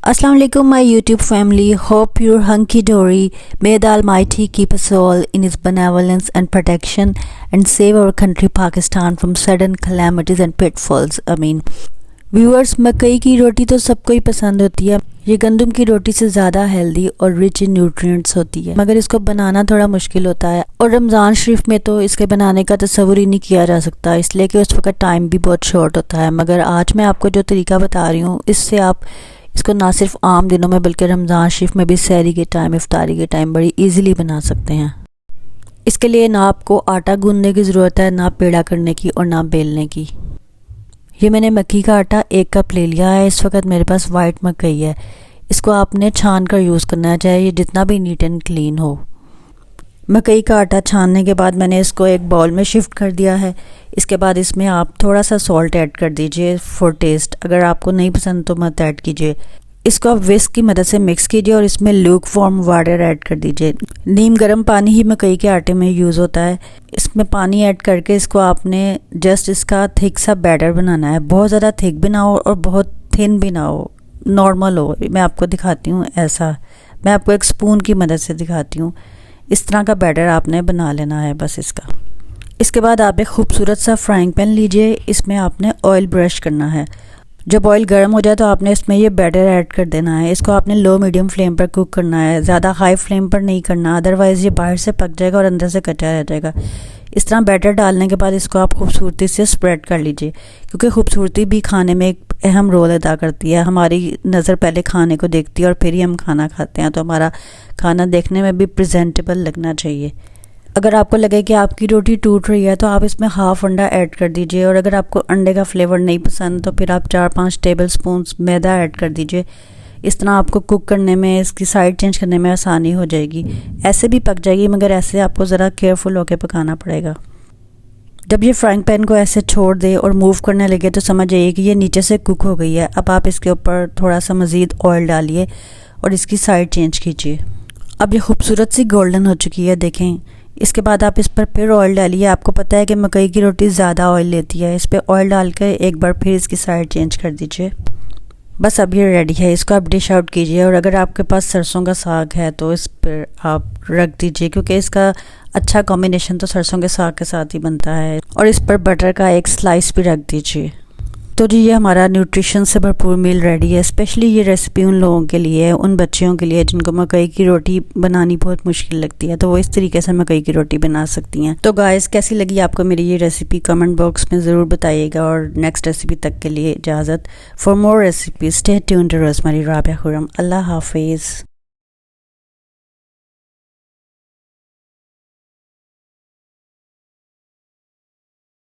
Assalamu alaikum, my YouTube family. Hope you're hunky dory. May the Almighty keep us all in His benevolence and protection and save our country Pakistan from sudden calamities and pitfalls. Ameen. Viewers, मकई की रोटी तो सबको ही पसंद होती है. ये गंदम की रोटी से ज़्यादा हेल्दी और रिच इन न्यूट्रिएंट्स होती है, मगर इसको बनाना थोड़ा मुश्किल होता है. और रमज़ान शरीफ में तो इसके बनाने का तसव्वुर ही नहीं किया जा सकता, इसलिए कि उस वक्त टाइम भी बहुत शॉर्ट होता है. मगर आज मैं आपको जो तरीका बता रही हूँ, इससे आप इसको ना सिर्फ आम दिनों में बल्कि रमज़ान शरीफ में भी सहरी के टाइम, इफ्तारी के टाइम बड़ी ईज़िली बना सकते हैं. इसके लिए ना आपको आटा गूंदने की ज़रूरत है, ना पेड़ा करने की और ना बेलने की. ये मैंने मक्की का आटा 1 कप ले लिया है. इस वक्त मेरे पास वाइट मकई है. इसको आपने छान कर यूज़ करना चाहिए, ये जितना भी नीट एंड क्लीन हो. मकई का आटा छानने के बाद मैंने इसको एक बाउल में शिफ्ट कर दिया है. इसके बाद इसमें आप थोड़ा सा सॉल्ट ऐड कर दीजिए फॉर टेस्ट. अगर आपको नहीं पसंद तो मत ऐड कीजिए. इसको आप विस्क की मदद से मिक्स कीजिए और इसमें ल्यूक वार्म वाटर ऐड कर दीजिए. नीम गर्म पानी ही मकई के आटे में यूज़ होता है. इसमें पानी ऐड करके इसको आपने जस्ट इसका थिक सा बैटर बनाना है. बहुत ज़्यादा थिक भी ना हो और बहुत थिन भी ना हो, नॉर्मल हो. मैं आपको दिखाती हूँ ऐसा. मैं आपको एक स्पून की मदद से दिखाती हूँ. इस तरह का बैटर आपने बना लेना है बस इसका. इसके बाद आप एक खूबसूरत सा फ्राइंग पैन लीजिए. इसमें आपने ऑयल ब्रश करना है. जब ऑयल गर्म हो जाए तो आपने इसमें ये बैटर ऐड कर देना है. इसको आपने लो मीडियम फ्लेम पर कुक करना है, ज़्यादा हाई फ्लेम पर नहीं करना, अदरवाइज़ ये बाहर से पक जाएगा और अंदर से कच्चा रह जाएगा. इस तरह बैटर डालने के बाद इसको आप खूबसूरती से स्प्रेड कर लीजिए, क्योंकि खूबसूरती भी खाने में एक अहम रोल अदा करती है. हमारी नज़र पहले खाने को देखती है और फिर ही हम खाना खाते हैं, तो हमारा खाना देखने में भी प्रेजेंटेबल लगना चाहिए. अगर आपको लगे कि आपकी रोटी टूट रही है तो आप इसमें हाफ अंडा ऐड कर दीजिए. और अगर आपको अंडे का फ्लेवर नहीं पसंद तो फिर आप 4-5 टेबल स्पून मैदा ऐड कर दीजिए. इस तरह आपको कुक करने में, इसकी साइड चेंज करने में आसानी हो जाएगी. ऐसे भी पक जाएगी, मगर ऐसे आपको ज़रा केयरफुल होकर पकाना पड़ेगा. जब ये फ्राइंग पैन को ऐसे छोड़ दे और मूव करने लगे तो समझ जाइए कि ये नीचे से कुक हो गई है. अब आप इसके ऊपर थोड़ा सा मज़ीद ऑयल डालिए और इसकी साइड चेंज कीजिए. अब ये खूबसूरत सी गोल्डन हो चुकी है, देखें. इसके बाद आप इस पर फिर ऑयल डालिए. आपको पता है कि मकई की रोटी ज़्यादा ऑयल लेती है. इस पर ऑयल डाल कर एक बार फिर इसकी साइड चेंज कर दीजिए. बस अब ये रेडी है. इसको आप डिश आउट कीजिए. और अगर आपके पास सरसों का साग है तो इस पर आप रख दीजिए, क्योंकि इसका अच्छा कॉम्बिनेशन तो सरसों के साग के साथ ही बनता है. और इस पर बटर का एक स्लाइस भी रख दीजिए. तो जी, ये हमारा न्यूट्रिशन से भरपूर मील रेडी है. स्पेशली ये रेसिपी उन लोगों के लिए है, उन बच्चियों के लिए जिनको मकई की रोटी बनानी बहुत मुश्किल लगती है, तो वो इस तरीके से मकई की रोटी बना सकती हैं. तो गाइस, कैसी लगी आपको मेरी ये रेसिपी कमेंट बॉक्स में ज़रूर बताइएगा. और नेक्स्ट रेसिपी तक के लिए इजाज़त. For more recipes stay tuned to Rosemary Rabia Khurram. अल्लाह हाफिज़.